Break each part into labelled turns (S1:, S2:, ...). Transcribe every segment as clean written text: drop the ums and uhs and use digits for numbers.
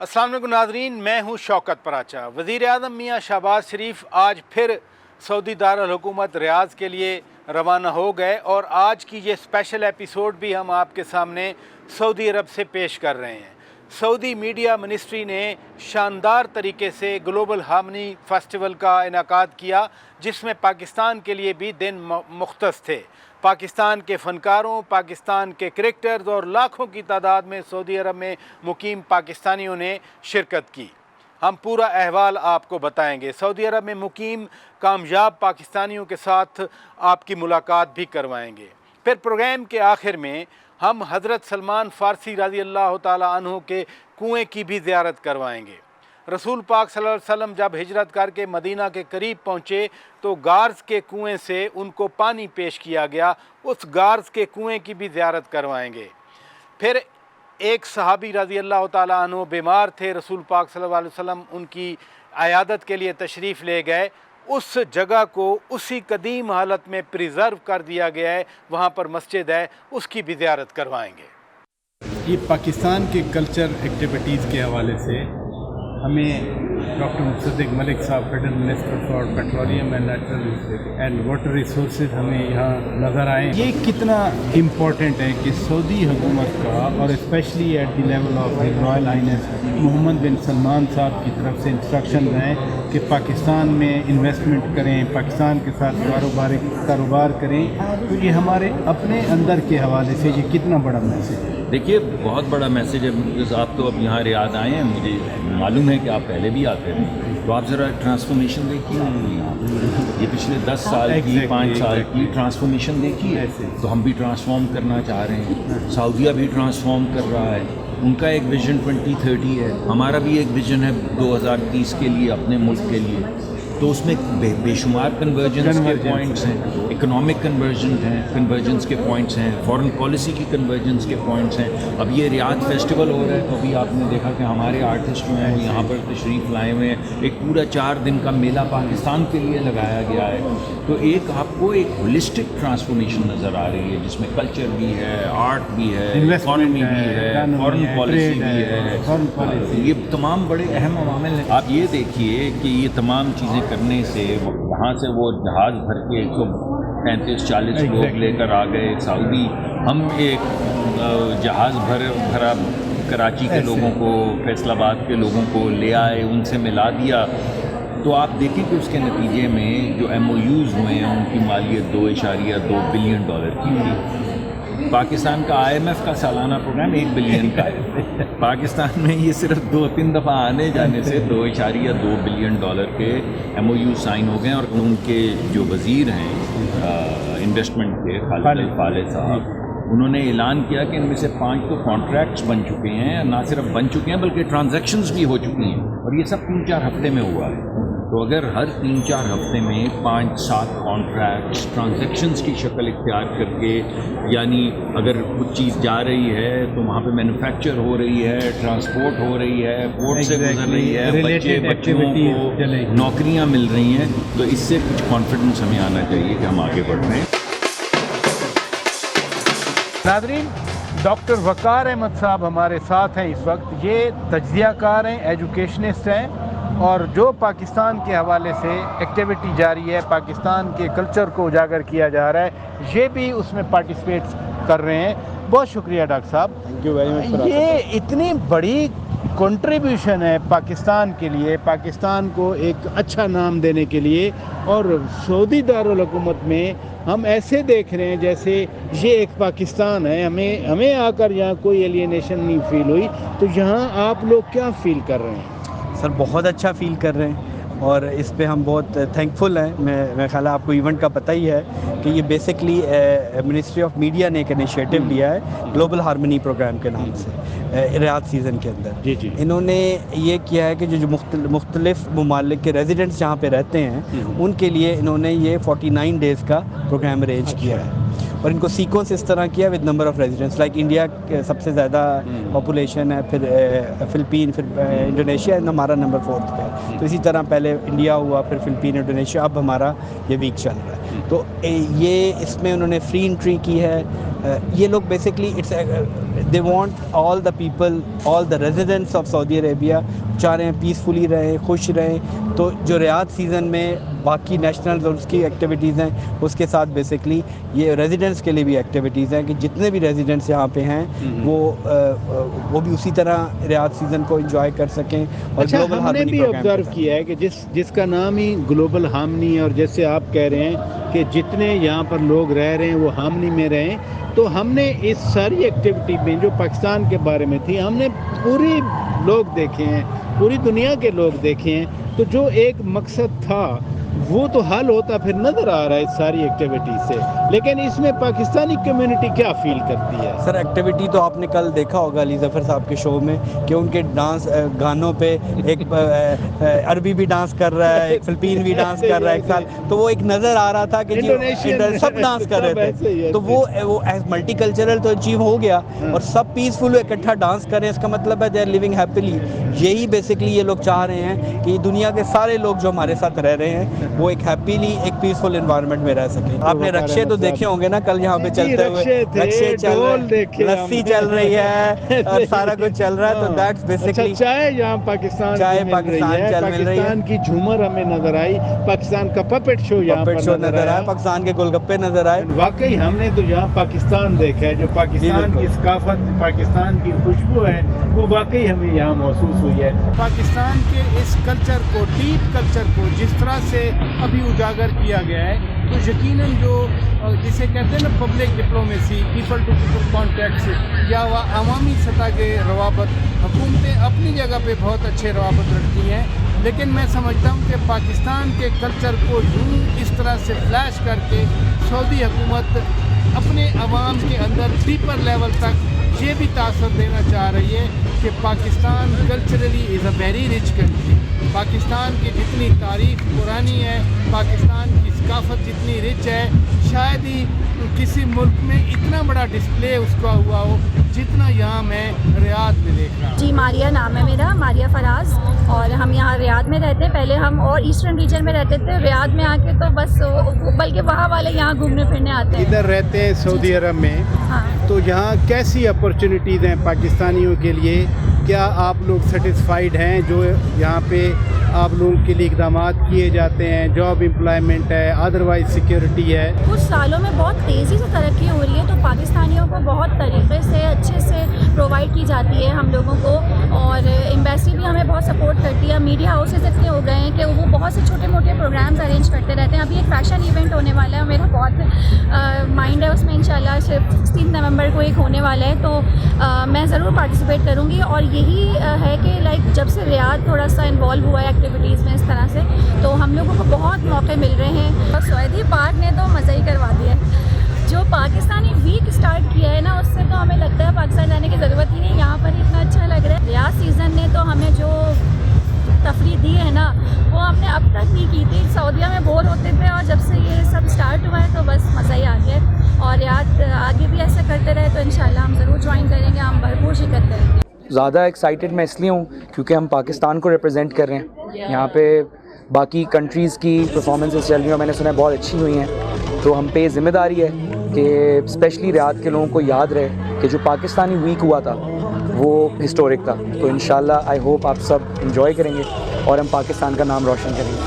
S1: अस्सलाम वालेकुम नाज़रीन, मैं हूँ शौकत पराचा। वज़ीर आज़म मियाँ शहबाज शरीफ आज फिर सऊदी दारुल हुकूमत रियाद के लिए रवाना हो गए और आज की ये स्पेशल एपिसोड भी हम आपके सामने सऊदी अरब से पेश कर रहे हैं। सऊदी मीडिया मिनिस्ट्री ने शानदार तरीके से ग्लोबल हार्मनी फेस्टिवल का इनेकाद किया, जिसमें पाकिस्तान के लिए भी दिन मुख्तस थे। पाकिस्तान के फ़नकारों, पाकिस्तान के क्रिकेटर्स और लाखों की तादाद में सऊदी अरब में मुकीम पाकिस्तानियों ने शिरकत की। हम पूरा अहवाल आपको बताएंगे। सऊदी अरब में मुकीम कामयाब पाकिस्तानियों के साथ आपकी मुलाकात भी करवाएंगे। फिर प्रोग्राम के आखिर में हम हज़रत सलमान फ़ारसी रज़ी अल्लाह ताला अन्हु के कुएँ की भी ज़ियारत करवाएंगे। रसूल पाक सल्लल्लाहु अलैहि वसल्लम जब हिजरत करके मदीना के करीब पहुँचे तो गार्स के कुएँ से उनको पानी पेश किया गया, उस गार्स के कुएँ की भी ज़ियारत करवाएंगे। फिर एक सहाबी रज़ी अल्लाह ताला अन्हु बीमार थे, रसूल पाक सल्लल्लाहु अलैहि वसल्लम उनकी अयादत के लिए तशरीफ़ ले गए। उस जगह को उसी कदीम हालत में प्रिज़र्व कर दिया गया है, वहाँ पर मस्जिद है, उसकी भी ज़ियारत करवाएंगे। ये पाकिस्तान के कल्चर एक्टिविटीज़ के हवाले से हमें डॉक्टर मुसद्दिक मलिक साहब, federal minister for petroleum and natural and water resources हमें यहाँ नज़र आए। ये कितना इम्पोर्टेंट है कि सऊदी हुकूमत का और specially at the level of Royal Highness Mohammad bin Salman साहब की तरफ से इंस्ट्रक्शन हैं कि पाकिस्तान में इन्वेस्टमेंट करें, पाकिस्तान के साथ कारोबार करें। तो ये हमारे अपने अंदर के हवाले से ये कितना बड़ा मैसेज है?
S2: देखिए, बहुत बड़ा मैसेज है। बिकॉज़ आप तो अब यहाँ रियाद आए हैं, मुझे मालूम है कि आप पहले भी आते थे, तो आप ज़रा ट्रांसफॉर्मेशन देखिए। ये पिछले 10 साल की 5 साल की ट्रांसफॉर्मेशन देखिए। तो हम भी ट्रांसफॉर्म करना चाह रहे हैं, सऊदीया भी ट्रांसफॉर्म कर रहा है। उनका एक विज़न 2030 है, हमारा भी एक विज़न है 2030 के लिए, अपने मुल्क के लिए। तो उसमें बेशुमार कन्वर्जेंस के पॉइंट्स हैं, इकोनॉमिक कन्वर्जेंस के पॉइंट्स हैं, फॉरेन पॉलिसी की कन्वर्जेंस के पॉइंट्स हैं। अब ये रियाद फेस्टिवल हो रहा है, तो अभी आपने देखा कि हमारे आर्टिस्ट जो हैं वो यहाँ पर तशरीफ़ लाए हुए हैं। एक पूरा 4 दिन का मेला पाकिस्तान के लिए लगाया गया है। तो एक आपको एक होलिस्टिक ट्रांसफॉर्मेशन नज़र आ रही है, जिसमें कल्चर भी है, आर्ट भी है, इकॉनमी भी है, फॉरेन पॉलिसी भी है। ये तमाम बड़े अहम अवामिल हैं। आप ये देखिए कि ये तमाम चीज़ें करने से वहाँ से वो जहाज़ भर के 135-40 लोग लेकर आ गए सऊदी। हम एक जहाज़ भरा कराची के लोगों को, फैसलाबाद के लोगों को ले आए, उनसे मिला दिया। तो आप देखें कि उसके नतीजे में जो MOUs हुए हैं उनकी मालियत $2.2 बिलियन की थी। पाकिस्तान का IMF का सालाना प्रोग्राम 1 बिलियन का है। पाकिस्तान में ये सिर्फ 2-3 दफ़ा आने जाने से $2.2 बिलियन के MOU साइन हो गए। और उनके जो वज़ीर हैं इन्वेस्टमेंट के, खालिद साहब, उन्होंने ऐलान किया कि इनमें से 5 तो कॉन्ट्रैक्ट्स बन चुके हैं, ना सिर्फ बन चुके हैं बल्कि ट्रांजैक्शंस भी हो चुकी हैं। और ये सब 3-4 हफ्ते में हुआ है। तो अगर हर 3-4 हफ्ते में 5-7 कॉन्ट्रैक्ट्स ट्रांजैक्शंस की शक्ल इख्तियार करके, यानी अगर कुछ चीज़ जा रही है तो वहाँ पे मैन्युफैक्चर हो रही है, ट्रांसपोर्ट हो रही है, पोर्ट से गुजर रही है, बच्चों को नौकरियाँ मिल रही हैं, तो इससे कुछ कॉन्फिडेंस हमें आना चाहिए कि हम आगे बढ़ रहे हैं।
S1: नाज़रीन, डॉक्टर वक़ार अहमद साहब हमारे साथ हैं इस वक्त। ये तज्ज़ियाकार हैं, एजुकेशनिस्ट हैं, और जो पाकिस्तान के हवाले से एक्टिविटी जारी है, पाकिस्तान के कल्चर को उजागर किया जा रहा है, ये भी उसमें पार्टिसिपेट कर रहे हैं। बहुत शुक्रिया डॉक्टर साहब,
S3: थैंक यू वेरी मच।
S1: ये इतनी बड़ी कंट्रीब्यूशन है पाकिस्तान के लिए, पाकिस्तान को एक अच्छा नाम देने के लिए। और सऊदी दारुल हुकूमत में हम ऐसे देख रहे हैं जैसे ये एक पाकिस्तान है, हमें आकर यहाँ कोई एलियनेशन नहीं फील हुई। तो यहाँ आप लोग क्या फील कर रहे हैं?
S3: सर, बहुत अच्छा फील कर रहे हैं और इस पे हम बहुत थैंकफुल हैं। मैं ख्याल है आपको इवेंट का पता ही है कि ये बेसिकली मिनिस्ट्री ऑफ मीडिया ने एक इनिशिएटिव लिया है ग्लोबल हार्मनी प्रोग्राम के नाम से रियाद सीज़न के अंदर।
S1: जी।
S3: इन्होंने ये किया है कि जो मुख्तलिफ ममालिक के रेजिडेंट्स जहाँ पे रहते हैं उनके लिए इन्होंने ये 49 डेज़ का प्रोग्राम अरेंज किया है। اور ان کو سیکوینس اس طرح کیا with number of residents. Like India سب سے زیادہ پاپولیشن ہے, پھر فلپین, پھر انڈونیشیا, ہمارا نمبر 4 پہ ہے. تو اسی طرح پہلے انڈیا ہوا, پھر فلپین, انڈونیشیا, اب ہمارا یہ ویک چل رہا ہے. تو یہ اس میں انہوں نے فری انٹری کی ہے. یہ لوگ basically they want all the people, all the residents of Saudi Arabia چاہ رہے ہیں پیسفلی رہیں, خوش رہیں. تو جو ریاض سیزن میں باقی نیشنل اور اس کی ایکٹیویٹیز ہیں, اس کے ساتھ بیسکلی یہ ریزیڈنٹس کے لیے بھی ایکٹیویٹیز ہیں کہ جتنے بھی ریزیڈنٹس یہاں پہ ہیں وہ بھی اسی طرح ریاض سیزن کو انجوائے کر سکیں. اور
S1: اچھا, ہم نے بھی آبزرو کیا ہے کہ جس کا نام ہی گلوبل ہارمنی ہے, اور جیسے آپ کہہ رہے ہیں کہ جتنے یہاں پر لوگ رہ رہے ہیں وہ ہارمنی میں رہیں, تو ہم نے اس ساری ایکٹیویٹی میں جو پاکستان کے بارے میں تھی, ہم نے پوری لوگ دیکھے ہیں, پوری دنیا کے لوگ دیکھے ہیں, تو جو ایک مقصد تھا وہ تو حل ہوتا پھر نظر آ رہا ہے اس ساری ایکٹیویٹی سے. لیکن اس میں پاکستانی کمیونٹی کیا فیل کرتی ہے؟
S3: سر ایکٹیویٹی تو آپ نے کل دیکھا ہوگا علی ظفر صاحب کے شو میں کہ ان کے ڈانس گانوں پہ ایک عربی بھی ڈانس کر رہا ہے, ایک فلپین بھی ڈانس کر رہا ہے ایک ساتھ. تو وہ ایک نظر آ رہا تھا کہ سب ڈانس کر رہے تھے. تو وہ ملٹی کلچرل تو اچیو ہو گیا, اور سب پیسفل اکٹھا ڈانس کر رہے ہیں. اس کا مطلب ہے دے آر لیونگ ہیپیلی. یہی بیسکلی یہ لوگ چاہ رہے ہیں کہ دنیا کے سارے لوگ جو ہمارے ساتھ رہ رہے ہیں وہ ایک ہیپیلی ایک پیسفل انوائرمنٹ میں رہ سکیں. آپ نے رکشے تو دیکھے ہوں گے نا کل یہاں پہ چلتے ہوئے, رکشے چل رہے, لسی چل رہی ہے, اور سارا کچھ چل رہا ہے. تو دیٹس بیسکلی
S1: چائے یہاں پاکستان
S3: چل مل رہی ہے.
S1: پاکستان کی جھومر ہمیں نظر آئی, پاکستان کا پپٹ شو یہاں پر
S3: نظر آیا, پاکستان کے گول گپے نظر آئے.
S1: واقعی ہم نے تو یہاں پاکستان دیکھا ہے, جو پاکستان کی ثقافت, پاکستان کی خوشبو ہے, وہ واقعی ہمیں یہاں محسوس ہوئی ہے. پاکستان کے اس کلچر کو, ڈیپ کلچر کو جس طرح سے ابھی اجاگر کیا گیا ہے, تو یقیناً جو جسے کہتے ہیں نا public diplomacy, people to people contacts, یا وہ عوامی سطح کے روابط, حکومتیں اپنی جگہ پہ بہت اچھے روابط رکھتی ہیں. لیکن میں سمجھتا ہوں کہ پاکستان کے کلچر کو یوں اس طرح سے فلیش کر کے سعودی حکومت اپنے عوام کے اندر ڈیپر لیول تک یہ بھی تاثر دینا چاہ رہی ہے کہ Pakistan culturally is a very rich country. Pakistan کی جتنی تاریخ پرانی ہے, پاکستان کی ثقافت جتنی رچ ہے, شاید ہی کسی ملک میں اتنا بڑا ڈسپلے اس کا ہوا ہو جتنا یہاں میں ریاض میں دیکھ رہا ہوں.
S4: جی, ماریہ نام ہے میرا, ماریہ فراز, اور ہم یہاں ریاض میں رہتے ہیں. پہلے ہم اور ایسٹرن ریجن میں رہتے تھے, ریاض میں آ کے تو بس, بلکہ وہاں والے یہاں گھومنے پھرنے آتے ہیں.
S1: ادھر رہتے ہیں سعودی عرب میں,
S4: ہاں.
S1: تو یہاں کیسی اپرچونیٹیز ہیں پاکستانیوں کے لیے؟ کیا آپ لوگ سیٹسفائیڈ ہیں جو یہاں پہ آپ لوگوں کے لیے اقدامات کیے جاتے ہیں؟ جاب امپلائمنٹ ہے, ادروائز سیکیورٹی ہے.
S4: کچھ سالوں میں بہت تیزی سے ترقی ہو رہی ہے, تو پاکستانیوں کو بہت طریقے سے اچھے سے پرووائڈ کی جاتی ہے ہم لوگوں کو, اور ایمبیسی بھی ہمیں بہت سپورٹ کرتی ہے. میڈیا ہاؤسز اتنے ہو گئے ہیں کہ وہ بہت سے چھوٹے موٹے پروگرامز ارینج کرتے رہتے ہیں. ابھی ایک فیشن ایونٹ ہونے والا ہے, میرا بہت مائنڈ ہے اس میں, انشاءاللہ 16 نومبر کو ایک ہونے والا ہے, تو میں ضرور پارٹیسپیٹ کروں گی. اور یہی ہے کہ لائک جب سے ریاض تھوڑا سا انوالو ہوا ہے ایکٹیویٹیز میں اس طرح سے, تو ہم لوگوں کو بہت موقع مل رہے ہیں. اور سعودی پارک نے تو مزہ ہی کروا دیا ہے. جو پاکستانی ویک اسٹارٹ کیا ہے نا, اس سے تو ہمیں لگتا ہے پاکستان جانے کی ضرورت ہی نہیں, یہاں پر اتنا اچھا لگ رہا ہے. ریاض سیزن نے تو ہمیں جو تفریح دی ہے نا, وہ ہم نے اب تک نہیں کی تھی. سعودیہ میں بور ہوتے تھے, اور جب سے یہ سب اسٹارٹ ہوا ہے تو بس مزہ ہی آ گیا ہے. اور ریاض آگے بھی ایسا کرتے رہے تو انشاءاللہ ہم ضرور جوائن کریں گے, ہم بھرپور شرکت کریں گے.
S5: زیادہ ایکسائٹیڈ میں اس لیے ہوں کیونکہ ہم پاکستان کو ریپرزینٹ کر رہے ہیں. یہاں پہ باقی کنٹریز کی پرفارمنسز چل رہی ہیں, میں نے سنا ہے بہت اچھی ہوئی ہیں. تو ہم پہ ذمہ داری ہے کہ اسپیشلی ریاض کے لوگوں کو یاد رہے کہ جو پاکستانی ویک ہوا تھا وہ ہسٹورک تھا. تو انشاءاللہ آئی ہوپ آپ سب انجوائے کریں گے اور ہم پاکستان کا نام روشن کریں گے.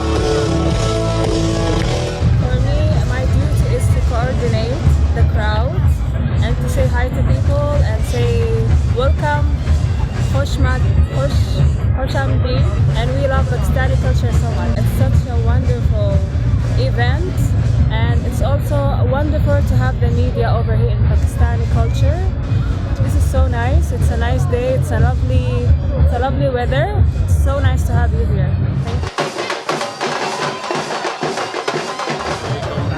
S6: For me, my duty is to coordinate the crowd and to say hi to people and say welcome, Khosham-Din, and we love Pakistani culture so much. It's such a wonderful event, and it's also wonderful to have the media over here in Pakistani culture. This is so nice. It's a nice day. It's a lovely weather. It's so nice to have you here. Thank you.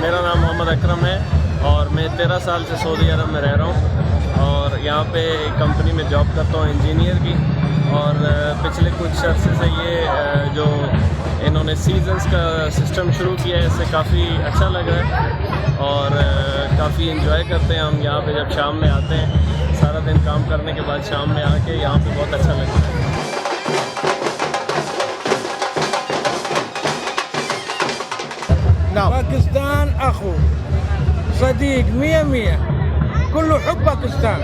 S7: میرا نام محمد اکرم ہے اور میں 13 سال سے سعودی عرب میں رہ رہا ہوں, اور یہاں پہ ایک کمپنی میں جاب کرتا ہوں انجینئر کی. اور پچھلے کچھ عرصے سے یہ جو انہوں نے سیزنز کا سسٹم شروع کیا ہے اس سے کافی اچھا لگ رہا ہے اور کافی انجوائے کرتے ہیں ہم یہاں پہ جب شام میں آتے ہیں. سارا دن کام کرنے کے بعد شام میں آ کے یہاں پہ بہت اچھا لگتا ہے.
S8: باكستان أخو صديق 100 كله حب باكستان.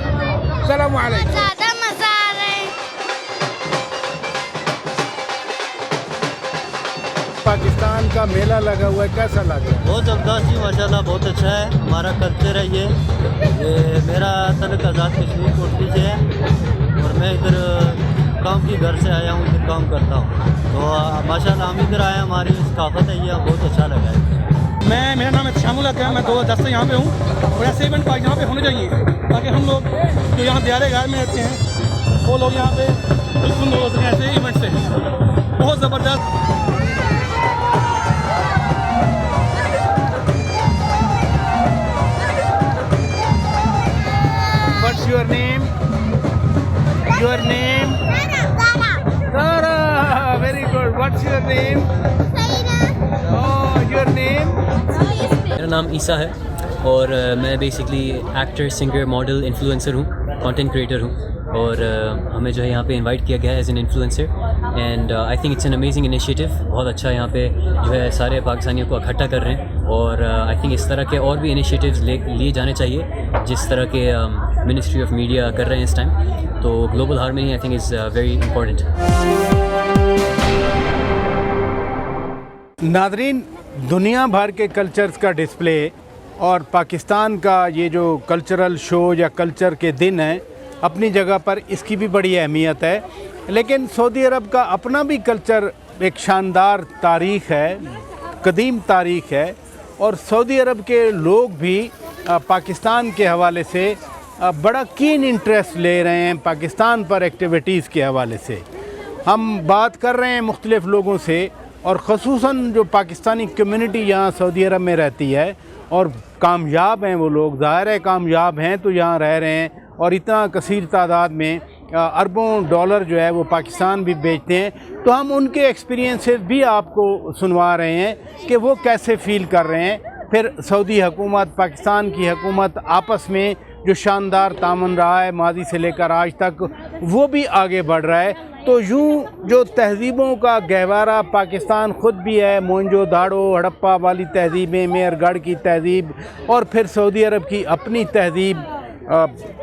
S8: السلام عليكم.
S1: پاکستان کا میلہ لگا ہوا ہے, کیسا لگا؟
S9: بہت زبردست جی, ماشاء اللہ بہت اچھا ہے. ہمارا کلچر ہے یہ میرا تعلق آزاد کشمیر کوٹلی سے ہے اور میں ادھر کام کی گھر سے آیا ہوں, ادھر کام کرتا ہوں. تو ماشاء اللہ ہم ادھر آئے ہیں, ہماری ثقافت ہے یہ, بہت اچھا لگا ہے.
S10: میرا نام شامل ہے, میں 2010 سے یہاں پہ ہوں اور ایسے ایونٹ یہاں پہ ہونے چاہیے تاکہ ہم لوگ جو یہاں دیارے غیر میں رہتے ہیں وہ لوگ یہاں پہ بالکل ہوتے ہیں ایسے ایونٹ سے. بہت زبردست.
S1: What's your name? Your name? Zara. Very good. What's your name? Oh, your name?
S11: میرا نام عیسیٰ ہے اور میں basically actor, singer, model, influencer ہوں, کانٹینٹ کریٹر ہوں اور ہمیں جو ہے یہاں پہ انوائٹ کیا گیا ہے as an influencer and I think it's an amazing initiative. بہت اچھا یہاں پہ جو ہے سارے پاکستانیوں کو اکٹھا کر رہے ہیں اور آئی تھنک اس طرح کے اور بھی انیشیٹیوز لیے جانے چاہیے جس طرح کے منسٹری آف میڈیا کر رہے ہیں اس ٹائم. تو global harmony I think is very important.
S1: ناظرین, دنیا بھر کے کلچرز کا ڈسپلے اور پاکستان کا یہ جو کلچرل شو یا کلچر کے دن ہیں اپنی جگہ پر اس کی بھی بڑی اہمیت ہے, لیکن سعودی عرب کا اپنا بھی کلچر ایک شاندار تاریخ ہے, قدیم تاریخ ہے اور سعودی عرب کے لوگ بھی پاکستان کے حوالے سے بڑا کین انٹرسٹ لے رہے ہیں پاکستان پر ایکٹیویٹیز کے حوالے سے. ہم بات کر رہے ہیں مختلف لوگوں سے اور خصوصاً جو پاکستانی کمیونٹی یہاں سعودی عرب میں رہتی ہے اور کامیاب ہیں وہ لوگ, ظاہر ہے کامیاب ہیں تو یہاں رہ رہے ہیں اور اتنا کثیر تعداد میں اربوں ڈالر جو ہے وہ پاکستان بھی بیچتے ہیں. تو ہم ان کے ایکسپیرینسز بھی آپ کو سنوا رہے ہیں کہ وہ کیسے فیل کر رہے ہیں. پھر سعودی حکومت, پاکستان کی حکومت آپس میں جو شاندار تعاون رہا ہے ماضی سے لے کر آج تک وہ بھی آگے بڑھ رہا ہے. تو یوں جو تہذیبوں کا گہوارہ پاکستان خود بھی ہے, موئنجو داڑو, ہڑپا والی تہذیبیں, میئر گڑھ کی تہذیب اور پھر سعودی عرب کی اپنی تہذیب,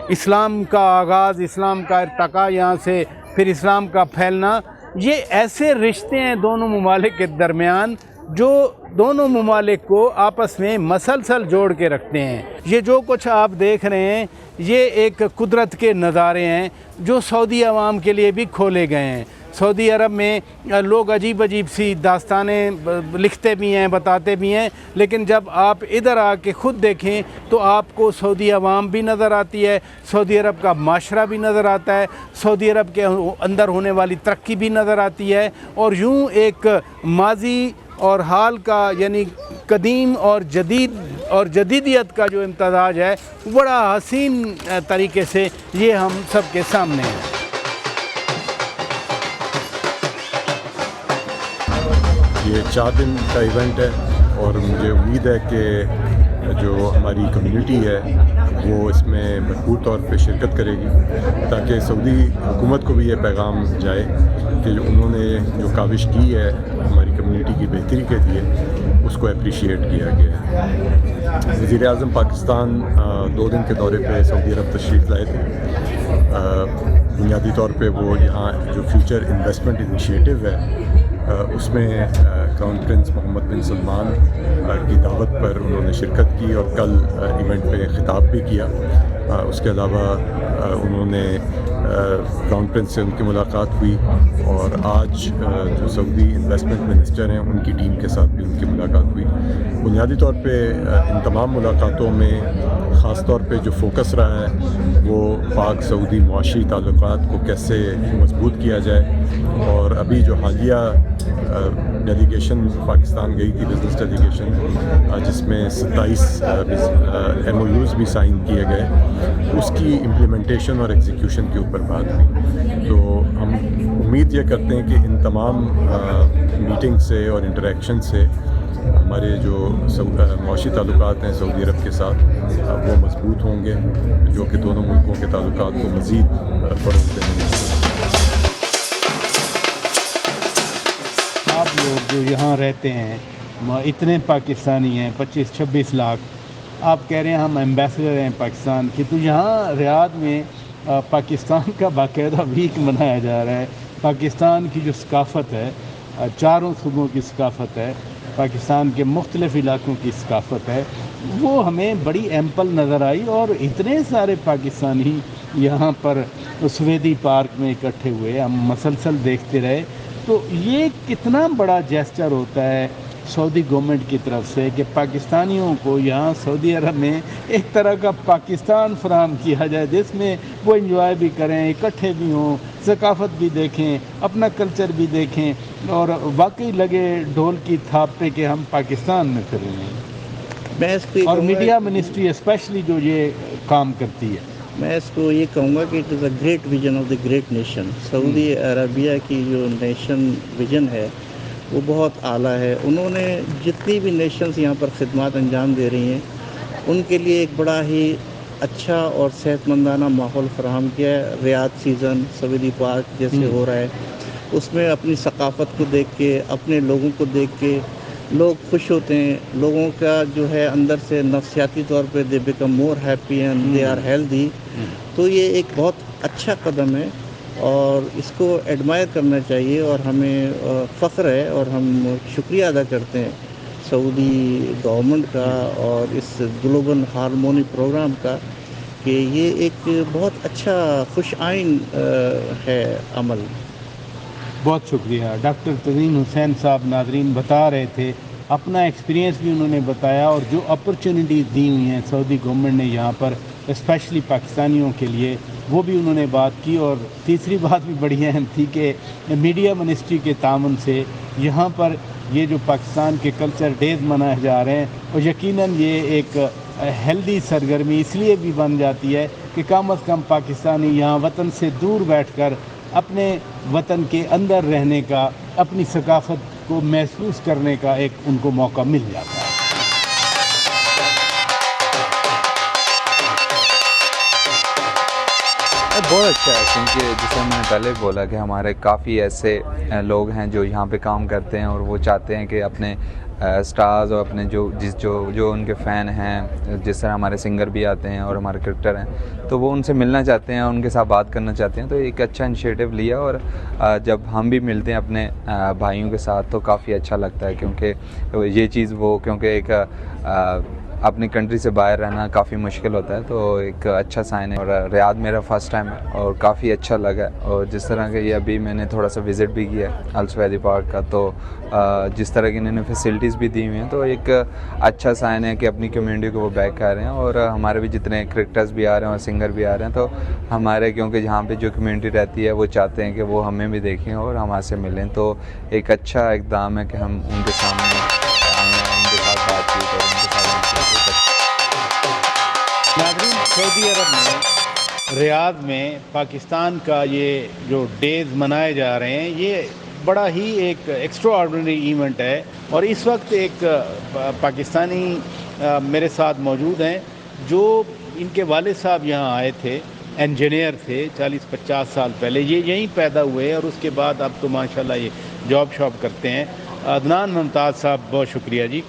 S1: اسلام کا آغاز, اسلام کا ارتقاء یہاں سے, پھر اسلام کا پھیلنا, یہ ایسے رشتے ہیں دونوں ممالک کے درمیان جو دونوں ممالک کو آپس میں مسلسل جوڑ کے رکھتے ہیں. یہ جو کچھ آپ دیکھ رہے ہیں یہ ایک قدرت کے نظارے ہیں جو سعودی عوام کے لیے بھی کھولے گئے ہیں. سعودی عرب میں لوگ عجیب عجیب سی داستانیں لکھتے بھی ہیں, بتاتے بھی ہیں, لیکن جب آپ ادھر آ کے خود دیکھیں تو آپ کو سعودی عوام بھی نظر آتی ہے, سعودی عرب کا معاشرہ بھی نظر آتا ہے, سعودی عرب کے اندر ہونے والی ترقی بھی نظر آتی ہے. اور یوں ایک ماضی اور حال کا یعنی قدیم اور جدیدیت کا جو امتزاج ہے بڑا حسین طریقے سے یہ ہم سب کے سامنے ہے.
S12: یہ 4 دن کا ایونٹ ہے اور مجھے امید ہے کہ جو ہماری کمیونٹی ہے وہ اس میں بھرپور طور پہ شرکت کرے گی تاکہ سعودی حکومت کو بھی یہ پیغام جائے کہ جو انہوں نے جو کاوش کی ہے ہماری کمیونٹی کی بہتری کے لیے اس کو اپریشیٹ کیا گیا. وزیر اعظم پاکستان 2 دن کے دورے پہ سعودی عرب تشریف لائے تھے. بنیادی طور پہ وہ یہاں جو فیوچر انویسٹمنٹ انیشیٹو ہے اس میں کراؤن پرنس محمد بن سلمان کی دعوت پر انہوں نے شرکت کی اور کل ایونٹ پہ خطاب بھی کیا. اس کے علاوہ انہوں نے کراؤن پرنس سے ان کی ملاقات ہوئی اور آج جو سعودی انویسٹمنٹ منسٹر ہیں ان کی ٹیم کے ساتھ بھی ان کی ملاقات ہوئی. بنیادی طور پہ ان تمام ملاقاتوں میں ख़ास तौर पे जो फोकस रहा है वो पाक सऊदी मुआशी ताल्लुकात को कैसे मजबूत किया जाए। और अभी जो हालिया डेलीगेशन पाकिस्तान गई थी, बिज़नेस डेलीगेशन, जिसमें 27 MOUs भी साइन किए गए, उसकी इम्प्लीमेंटेशन और एग्जीक्यूशन के ऊपर बात हुई। तो हम उम्मीद ये करते हैं कि इन तमाम मीटिंग से और इंटरेक्शन से हमारे जो मुआशी ताल्लुकात हैं सऊदी अरब के साथ वो मजबूत होंगे, जो कि दोनों मुल्कों के ताल्लुकात को मज़ीद फ़रोग़ देंगे।
S1: आप लोग जो यहाँ रहते हैं, इतने पाकिस्तानी हैं, 25-26 लाख, आप कह रहे हैं हम एम्बेसडर हैं पाकिस्तान के, तो यहाँ रियाद में पाकिस्तान का बाकायदा वीक मनाया जा रहा है। पाकिस्तान की जो सकाफ़त है, चारों सूबों की सकाफ़त है, पाकिस्तान के मुख्तलिफ़ इलाक़ों की सकाफ़त है, वो हमें बड़ी एम्पल नज़र आई। और इतने सारे पाकिस्तानी यहाँ पर स्वेदी पार्क में इकट्ठे हुए, हम मसलसल देखते रहे। तो ये कितना बड़ा जेस्चर होता है सऊदी गवर्नमेंट की तरफ से कि पाकिस्तानियों को यहाँ सऊदी अरब में एक तरह का पाकिस्तान फराहम किया जाए, जिसमें वो एंजॉय भी करें, इकट्ठे भी हों, सकाफ़त भी देखें, अपना कल्चर भी देखें, और वाकई लगे ढोल की थाप पे कि हम पाकिस्तान में फिर रहे हैं।
S13: मैं इसको
S1: और मीडिया मिनिस्ट्री स्पेशली जो ये काम करती है,
S13: मैं इसको ये कहूँगा कि it is a great vision of the great nation. Saudi Arabia की जो नेशन विजन है वो बहुत आला है। उन्होंने जितनी भी नेशंस यहाँ पर खिदमत अंजाम दे रही हैं, उनके लिए एक बड़ा ही अच्छा और सेहतमंदाना माहौल फराहम किया है। रियाद सीज़न सऊदी पार्क जैसे हो रहा है, उसमें अपनी सकाफ़त को देख के, अपने लोगों को देख के लोग खुश होते हैं। लोगों का जो है अंदर से नफ्सियाती तौर पे they become more happy and they are healthy. तो ये एक बहुत अच्छा कदम है और इसको एडमायर करना चाहिए, और हमें फ़ख्र है और हम शुक्रिया अदा करते हैं सऊदी गवर्नमेंट का और इस ग्लोबल हारमोनी प्रोग्राम का कि ये एक बहुत अच्छा खुश आइन है अमल।
S1: बहुत शुक्रिया। डॉक्टर तज़ीन हुसैन साहब नाज़रीन बता रहे थे, अपना एक्सपीरियंस भी उन्होंने बताया, और जो अपॉर्चुनिटीज़ दी हुई हैं सऊदी गवर्नमेंट ने यहाँ पर स्पेशली पाकिस्तानियों के लिए, वो भी उन्होंने बात की। और तीसरी बात भी बड़ी अहम थी कि मीडिया मिनिस्ट्री के तामन से यहाँ पर ये जो पाकिस्तान के कल्चर डेज़ मनाए जा रहे हैं, और यकीनन ये एक हेल्दी सरगर्मी इसलिए भी बन जाती है कि कम अज़ कम पाकिस्तानी यहाँ वतन से दूर बैठकर अपने वतन के अंदर रहने का, अपनी सकाफ़त को महसूस करने का एक उनको मौका मिल जाता है।
S14: बहुत अच्छा है, क्योंकि जैसे मैंने पहले बोला कि हमारे काफ़ी ऐसे लोग हैं जो यहाँ पे काम करते हैं और वो चाहते हैं कि अपने स्टार्स और अपने जो उनके फ़ैन हैं, जिस तरह हमारे सिंगर भी आते हैं और हमारे क्रिकेटर हैं, तो वो उनसे मिलना चाहते हैं, उनके साथ बात करना चाहते हैं। तो एक अच्छा इनिशिएटिव लिया, और जब हम भी मिलते हैं अपने भाइयों के साथ तो काफ़ी अच्छा लगता है, क्योंकि ये चीज़ वो क्योंकि एक अपनी कंट्री से बाहर रहना काफ़ी मुश्किल होता है, तो एक अच्छा साइन है। और रियाद मेरा फ़र्स्ट टाइम है और काफ़ी अच्छा लगा, और जिस तरह के ये अभी मैंने थोड़ा सा विज़िट भी किया है अल सवेदी पार्क का, तो जिस तरह की इन्होंने फैसिलिटीज़ भी दी हुई हैं, तो एक अच्छा साइन है कि अपनी कम्युनिटी को वो बैक कर रहे हैं। और हमारे भी जितने क्रिकेटर्स भी आ रहे हैं और सिंगर भी आ रहे हैं, तो हमारे क्योंकि जहाँ पे जो कम्युनिटी रहती है वो चाहते हैं कि वो हमें भी देखें और हमारे से मिलें, तो एक अच्छा इक़दाम है कि हम उनके सामने आएँ, उनके साथ बातचीत और उनके साथ
S1: नाज़रीन, सऊदी अरब में रियाद में पाकिस्तान का ये जो डेज़ मनाए जा रहे हैं, ये बड़ा ही एक एक्स्ट्राऑर्डिनरी इवेंट है। और इस वक्त एक पाकिस्तानी मेरे साथ मौजूद हैं, जो इनके वालिद साहब यहाँ आए थे, इंजीनियर थे 40-50 साल पहले, ये यहीं पैदा हुए और उसके बाद अब तो माशाल्लाह ये जॉब शॉप करते हैं। अदनान मुमताज़ साहब, बहुत शुक्रिया जी।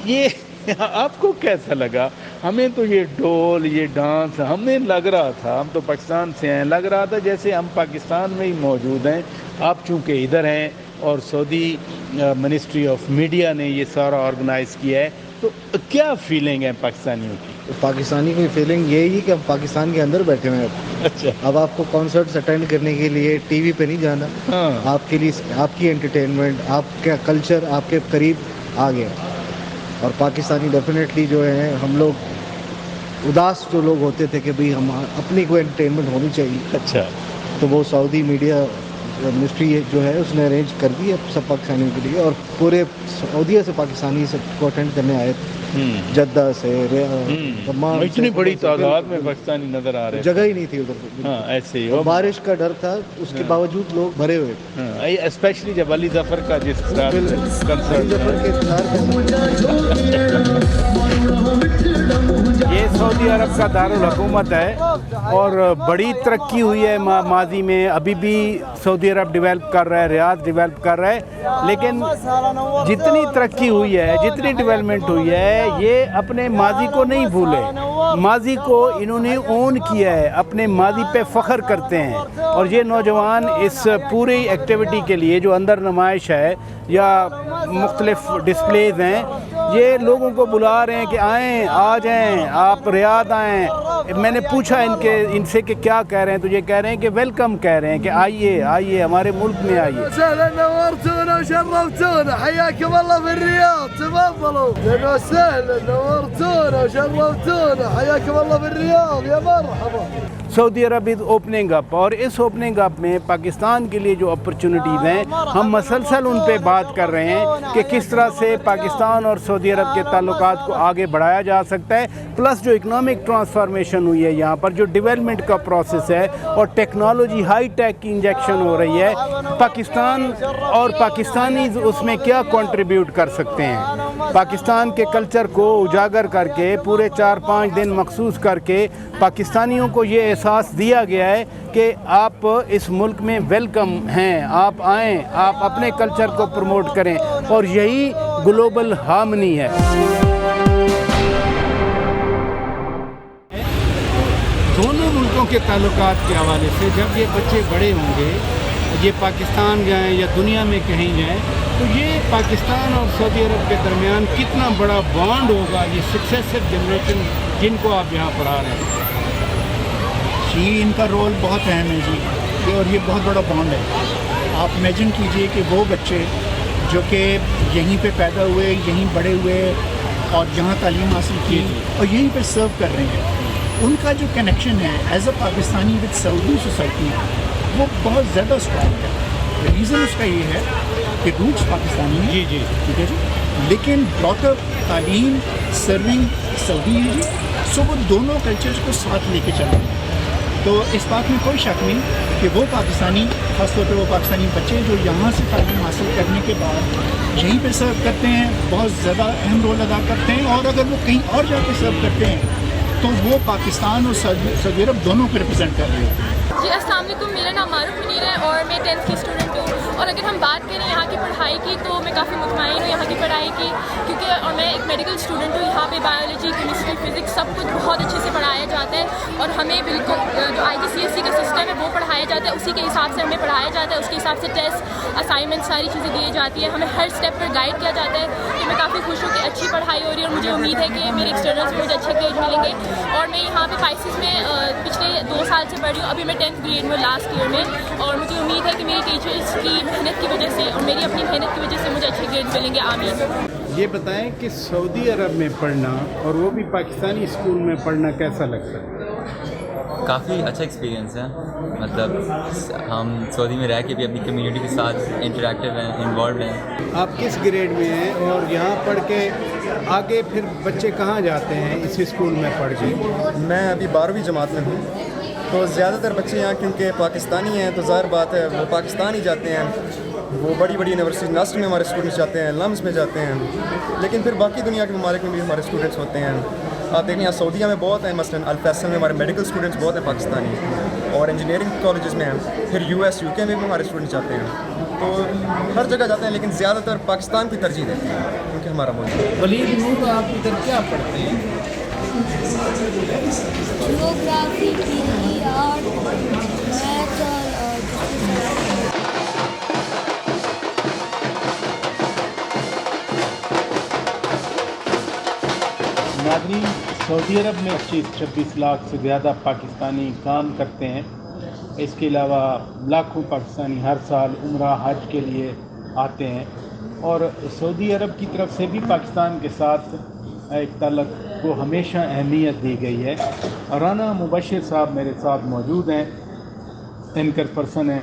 S1: ये आपको कैसा लगा? हमें तो ये ढोल, ये डांस, हमें लग रहा था, हम तो पाकिस्तान से हैं, लग रहा था जैसे हम पाकिस्तान में ही मौजूद हैं। आप चूँकि इधर हैं और सऊदी मिनिस्ट्री ऑफ मीडिया ने ये सारा ऑर्गेनाइज़ किया है, तो क्या फीलिंग है पाकिस्तानियों की?
S15: पाकिस्तानी की फीलिंग यही कि हम पाकिस्तान के अंदर बैठे हुए हैं।
S1: अच्छा,
S15: अब आपको कॉन्सर्ट्स अटेंड करने के लिए टीवी पे नहीं जाना।
S1: हाँ।
S15: आपके लिए आपकी एंटरटेनमेंट, आपका कल्चर आपके करीब आ गया। और पाकिस्तानी डेफिनेटली जो है, हम लोग उदास जो लोग होते थे कि भाई हम अपनी कोई एंटरटेनमेंट होनी चाहिए,
S1: अच्छा,
S15: तो वो सऊदी मीडिया मिनिस्ट्री जो है उसने अरेंज कर दी है सब पाकिस्तानियों के लिए, और पूरे सऊदीया से पाकिस्तानी सबको अटेंड करने आए थे, जद्दा से, दम्माम से,
S1: इतनी बड़ी
S15: से,
S1: तादाद में पाकिस्तानी नजर आ रहे
S15: जगह ही नहीं थी उधर।
S1: हाँ, ऐसे ही
S15: और बारिश का डर था, उसके बावजूद लोग भरे हुए थे,
S1: स्पेशली जब अली जफर का जिस कंसर्ट ये सऊदी अरब का दारुल हुकूमत है और बड़ी तरक्की हुई है माजी में, अभी भी सऊदी अरब डेवलप कर रहा है, रियाद डेवलप कर रहा है, लेकिन जितनी तरक्की हुई है, जितनी डेवलपमेंट हुई है, ये अपने माजी को नहीं भूले, माजी को इन्होंने ओन किया है, अपने माजी पे फ़ख्र करते हैं। और ये नौजवान इस पूरी एक्टिविटी के लिए जो अंदर नुमाइश है या मुख्तलिफ डिस्प्लेज हैं, ये लोगों को बुला रहे हैं कि आएँ, आ जाएँ, आप रियाद आएँ। मैंने पूछा इनसे कि क्या कह रहे हैं, तो ये कह रहे हैं कि वेलकम कह रहे हैं कि आइए आइए हमारे मुल्क में आइए।
S16: नवरतूना वशرفتونا حياكم الله في الرياض تفضلوا نورتونا وشرفتونا حياكم الله في الرياض يا مرحبا।
S1: Saudi Arab is opening up, और इस ओपनिंग अप में पाकिस्तान के लिए जो अपॉर्चुनिटीज़ हैं, हम मसलसल उन पे बात कर रहे हैं कि किस तरह से पाकिस्तान और सऊदी अरब के ताल्लुकात को आगे बढ़ाया जा सकता है, प्लस जो इकनॉमिक ट्रांसफॉर्मेशन हुई है यहाँ पर, जो डेवलपमेंट का प्रोसेस है और टेक्नोलॉजी हाई टेक की इंजेक्शन हो रही है, पाकिस्तान और पाकिस्तानी उसमें क्या कंट्रीब्यूट कर सकते हैं। पाकिस्तान के कल्चर को उजागर करके पूरे 4-5 दिन मखसूस करके पाकिस्तानियों को ये एहसास दिया गया है कि आप इस मुल्क में वेलकम हैं, आप आएँ, आप अपने कल्चर को प्रमोट करें, और यही ग्लोबल हार्मनी है। दोनों मुल्कों के ताल्लुकात के हवाले से जब ये बच्चे बड़े होंगे, ये पाकिस्तान जाएँ या दुनिया में कहीं जाएँ, तो ये पाकिस्तान और सऊदी अरब के दरमियान कितना बड़ा बॉन्ड होगा, ये सक्सेसिव जनरेशन जिनको आप यहाँ पढ़ा रहे हैं।
S17: जी, इनका रोल बहुत अहम है जी, और ये बहुत बड़ा बॉन्ड है। आप इमेजिन कीजिए कि वो बच्चे जो कि यहीं पे पैदा हुए, यहीं बड़े हुए और यहाँ तालीम हासिल की और यहीं पे सर्व कर रहे हैं, उनका जो कनेक्शन है as a Pakistani with Saudi society वो बहुत ज़्यादा स्ट्रॉन्ग है। रीज़न उसका ये है कि रूट्स पाकिस्तानी हैं, जी जी, ठीक है जी, लेकिन ब्रॉटअप तालीम सर्विंग सऊदी है जी, सो वो दोनों कल्चर्स को साथ लेके चल रहे हैं। तो इस बात में कोई शक नहीं कि वो पाकिस्तानी, ख़ासतौर पे वो पाकिस्तानी बच्चे जो यहाँ से तालीम हासिल करने के बाद यहीं पे सर्व करते हैं, बहुत ज़्यादा अहम रोल अदा करते हैं, और अगर वो कहीं और जाके सर्व करते हैं तो वो पाकिस्तान और सऊदी अरब दोनों को रिप्रेजेंट कर रहे हैं।
S18: जी अस्सलाम वालेकुम, मेरा नाम मारूफ मुनीर है और मैं 10th की स्टूडेंट हूँ। और अगर हम बात करें यहाँ की पढ़ाई की तो मैं काफ़ी मुतमईन हूँ यहाँ की पढ़ाई की, क्योंकि और मैं एक मेडिकल स्टूडेंट हूँ। यहाँ पे बायोलॉजी, केमिस्ट्री, फिज़िक्स सब कुछ बहुत अच्छे से पढ़ाया जाता है, और हमें बिल्कुल जो IGCSE का सिस्टम है वो पढ़ाया जाता है, उसी के हिसाब से हमें पढ़ाया जाता है, उसके हिसाब से टेस्ट, असाइनमेंट, सारी चीज़ें दी जाती है, हमें हर स्टेप पर गाइड किया जाता है। तो मैं काफ़ी खुश हूँ कि अच्छी पढ़ाई हो रही है, और मुझे उम्मीद है कि मेरे एक्सटर्नल्स में मुझे अच्छे ग्रेड मिलेंगे। और मैं यहाँ पे पाइसिस में पिछले 2 साल से पढ़ी हूँ, अभी मैं 10th ग्रेड में लास्ट ईयर में, और मुझे उम्मीद है कि मेरी टीचर्स की मेहनत की वजह से और मेरी अपनी मेहनत की वजह से मुझे अच्छे ग्रेड मिलेंगे। आमीन।
S1: ये बताएं कि सऊदी अरब में पढ़ना और वो भी पाकिस्तानी स्कूल में पढ़ना कैसा लगता है?
S19: काफ़ी अच्छा एक्सपीरियंस है, मतलब हम सऊदी में रह के भी अपनी कम्युनिटी के साथ इंटरेक्टिव हैं, इन्वॉल्व हैं।
S1: आप किस ग्रेड में हैं और यहाँ पढ़ के आगे फिर बच्चे कहाँ जाते हैं इस स्कूल में पढ़ के?
S20: मैं अभी 12वीं जमात में हूँ, तो ज़्यादातर बच्चे यहाँ क्योंकि पाकिस्तानी हैं तो ज़ाहिर बात है वो पाकिस्तान ही जाते हैं। वो बड़ी बड़ी यूनिवर्सिटी नस्ट में हमारे स्टूडेंट्स जाते हैं, लम्स में जाते हैं, लेकिन फिर बाकी दुनिया के ममालिक में भी हमारे स्टूडेंट्स होते हैं। आप देखें यहाँ सऊदीया में बहुत हैं, मसलन अल फैसल में हमारे मेडिकल स्टूडेंट्स बहुत हैं पाकिस्तानी, और इंजीनियरिंग कॉलेजेस में हैं, फिर US UK में भी हमारे स्टूडेंट्स जाते हैं। तो हर जगह जाते हैं, लेकिन ज़्यादातर पाकिस्तान की तरजीह देते हैं क्योंकि हमारा मुल्क है।
S1: वलीद नूर, आप इधर क्या पढ़ते हैं?
S21: जियोग्राफी, आर्ट, मैथ और
S1: नाज़रीन, सऊदी अरब में 25-26 लाख से ज़्यादा पाकिस्तानी काम करते हैं। इसके अलावा लाखों पाकिस्तानी हर साल उम्रा हज के लिए आते हैं, और सऊदी अरब की तरफ से भी पाकिस्तान के साथ एक ताल्लुक़ کو ہمیشہ اہمیت دی گئی ہے. رانا مبشر صاحب میرے ساتھ موجود ہیں, اینکر پرسن ہیں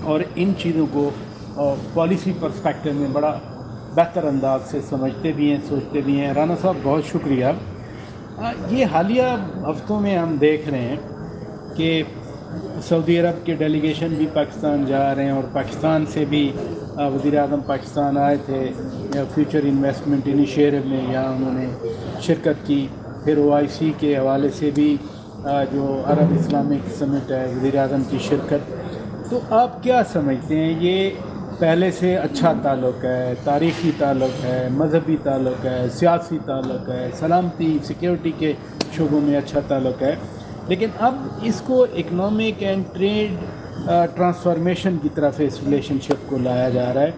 S1: اور ان چیزوں کو پالیسی پرسپیکٹو میں بڑا بہتر انداز سے سمجھتے بھی ہیں, سوچتے بھی ہیں. رانا صاحب بہت شکریہ. یہ حالیہ ہفتوں میں ہم دیکھ رہے ہیں کہ سعودی عرب کے ڈیلیگیشن بھی پاکستان جا رہے ہیں اور پاکستان سے بھی وزیر اعظم پاکستان آئے تھے فیوچر انویسٹمنٹ انیشیٹو میں, یہاں انہوں نے شرکت کی. پھر OIC کے حوالے سے بھی جو عرب اسلامک سمٹ ہے وزیر اعظم کی شرکت. تو آپ کیا سمجھتے ہیں, یہ پہلے سے اچھا تعلق ہے, تاریخی تعلق ہے, مذہبی تعلق ہے, سیاسی تعلق ہے, سلامتی سیکیورٹی کے شعبوں میں اچھا تعلق ہے, لیکن اب اس کو اکنامک اینڈ ٹریڈ ٹرانسفارمیشن کی طرف اس ریلیشن شپ کو لایا جا رہا ہے.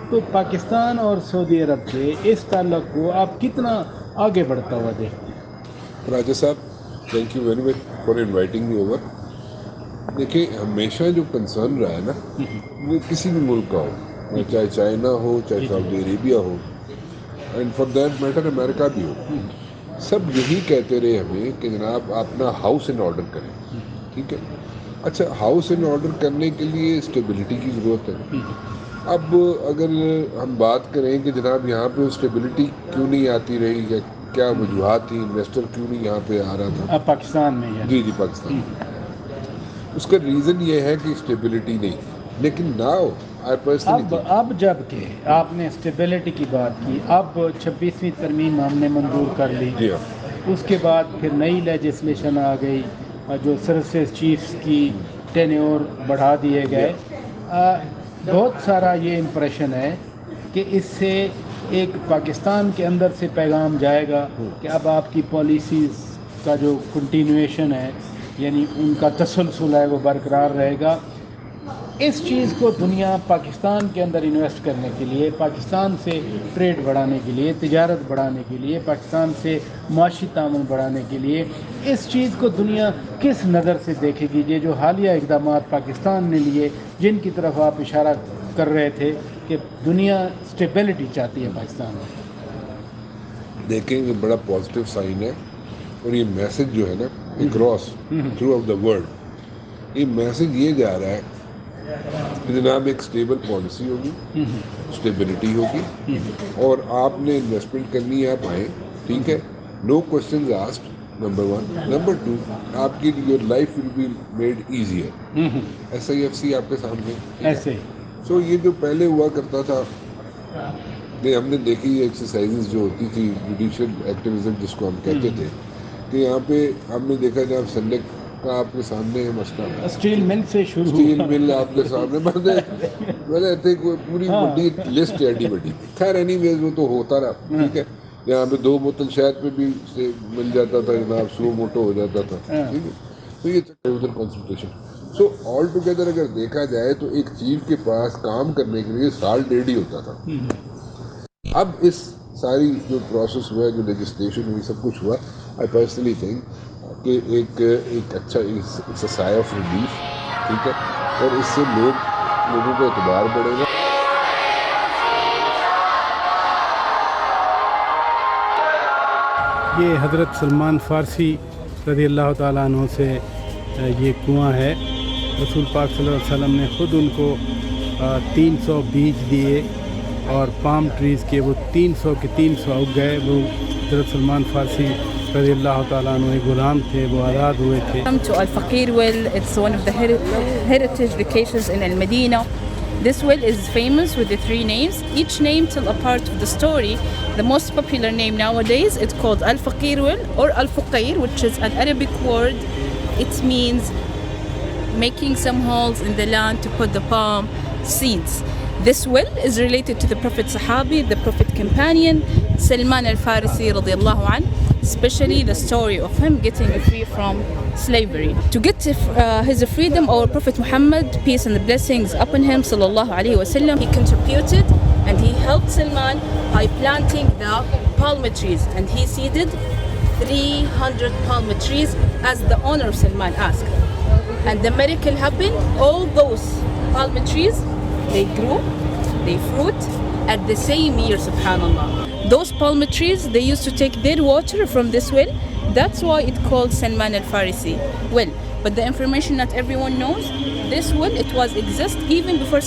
S1: تو پاکستان اور سعودی عرب کے اس تعلق کو آپ کتنا آگے بڑھتا ہوا دیکھتے ہیں؟
S2: راجہ صاحب, thank you very much for inviting me over. دیکھیں, ہمیشہ جو کنسرن رہا ہے نا, وہ کسی بھی ملک کا ہو, چاہے چائنا ہو, چاہے سعودی عربیہ ہو, اینڈ فار دیٹ میٹر امریکہ بھی ہو, سب یہی کہتے رہے ہمیں کہ جناب اپنا ہاؤس ان آرڈر کریں. ٹھیک ہے, اچھا ہاؤس ان آرڈر کرنے کے لیے اسٹیبلٹی کی ضرورت ہے. اب اگر ہم بات کریں کہ جناب یہاں پہ اسٹیبلٹی کیوں نہیں آتی رہی, یا کیا وجوہات تھیں, انویسٹر کیوں نہیں یہاں پہ آ رہا تھا
S1: پاکستان میں؟
S2: جی پاکستان. اس کا ریزن یہ ہے کہ اسٹیبلٹی نہیں. لیکن ناؤ
S1: اب جب کہ آپ نے اسٹیبلٹی کی بات کی, اب 26ویں ترمیم ہم نے منظور کر لی, اس کے بعد پھر نئی لیجسلیشن آ گئی, جو سروسز چیفز کی ٹینیور بڑھا دیے گئے. بہت سارا یہ امپریشن ہے کہ اس سے ایک پاکستان کے اندر سے پیغام جائے گا کہ اب آپ کی پالیسیز کا جو کنٹینویشن ہے, یعنی ان کا تسلسل ہے, وہ برقرار رہے گا. اس چیز کو دنیا پاکستان کے اندر انویسٹ کرنے کے لیے, پاکستان سے ٹریڈ بڑھانے کے لیے, تجارت بڑھانے کے لیے, پاکستان سے معاشی تعاون بڑھانے کے لیے, اس چیز کو دنیا کس نظر سے دیکھے گی؟ یہ جو حالیہ اقدامات پاکستان نے لیے, جن کی طرف آپ اشارہ کر رہے تھے کہ دنیا اسٹیبلٹی چاہتی ہے پاکستان میں.
S2: دیکھیں, یہ بڑا پازیٹیو سائن ہے, اور یہ میسج جو ہے نا across through of the world, یہ میسج یہ جا رہا ہے کہ جناب ایک اسٹیبل پالیسی ہوگی, اسٹیبلٹی ہوگی, اور آپ نے انویسٹمنٹ کرنی ہے, آپ آئیں. ٹھیک ہے, no questions asked, number 1. Number 2, آپ کی your life will be made easier. SIFC آپ کے سامنے ایسے. سو یہ جو پہلے ہوا کرتا تھا, ہم نے دیکھی ایکسرسائزز جو ہوتی تھی جوڈیشل ایکٹیویزم جس کو ہم کہتے تھے, کہ یہاں پہ ہم نے دیکھا جناب سلیکٹ کا آپ کے سامنے ہے مسئلہ,
S1: اسٹیل مل سے شروع,
S2: اسٹیل مل آپ کے سامنے, میں پوری بڑی لسٹ ہے ایڈی بڑی. خیر اینی ویز وہ تو ہوتا رہا. ٹھیک ہے, یہاں پہ 2 بوتل شہد پہ بھی مل جاتا تھا جناب, سو موٹو ہو جاتا تھا. ٹھیک ہے, تو یہ ادھر کنسنٹریشن. سو آل ٹوگیدر اگر دیکھا جائے تو ایک چیف کے پاس کام کرنے کے لیے سال 1.5 ہی ہوتا تھا. اب اس ساری جو پروسیس ہوا, جو لیجسلیشن ہوئی, سب کچھ ہوا, آئی پرسنلی تھنک کہ ایک اچھا اٹس اے سائے آف ریلیف. ٹھیک ہے, اور اس سے لوگوں کا اعتبار بڑھے گا.
S1: یہ حضرت سلمان فارسی رضی اللہ تعالیٰ عنہ سے یہ کنواں ہے. رسول پاک صلی اللہ علیہ وسلم نے خود ان کو 300 بیج دیے اور پام ٹریز کے, وہ 300 کے 300 اگ گئے. وہ حضرت سلمان فارسی رضی اللہ تعالیٰ عنہ غلام تھے, وہ آزاد ہوئے تھے.
S22: Come to Al-Faqir well, it's one of the heritage locations in Al-Madinah. This well is famous with the 3 names. Each name tells a part of the story. The most popular name nowadays is called Al-Faqir well or Al-Fuqair, which is an Arabic word. It means making some holes in the land to put the palm seeds. This well is related to the Prophet Sahabi, the Prophet companion, Salman al-Farisi radiyallahu anh, especially the story of him getting free from slavery. To get his freedom, our Prophet Muhammad, peace and blessings upon him, sallallahu alayhi wa sallam, he contributed and he helped Salman by planting the palm trees, and he seeded 300 palm trees as the owner of Salman asked. And the miracle happened. All those palm trees, they grew, they fruit, at the same year, subhanallah. Those palm trees, they used to take their water from this well. That's why it's called Salman al-Farisi well. But the information not everyone knows, this well, it was exist even before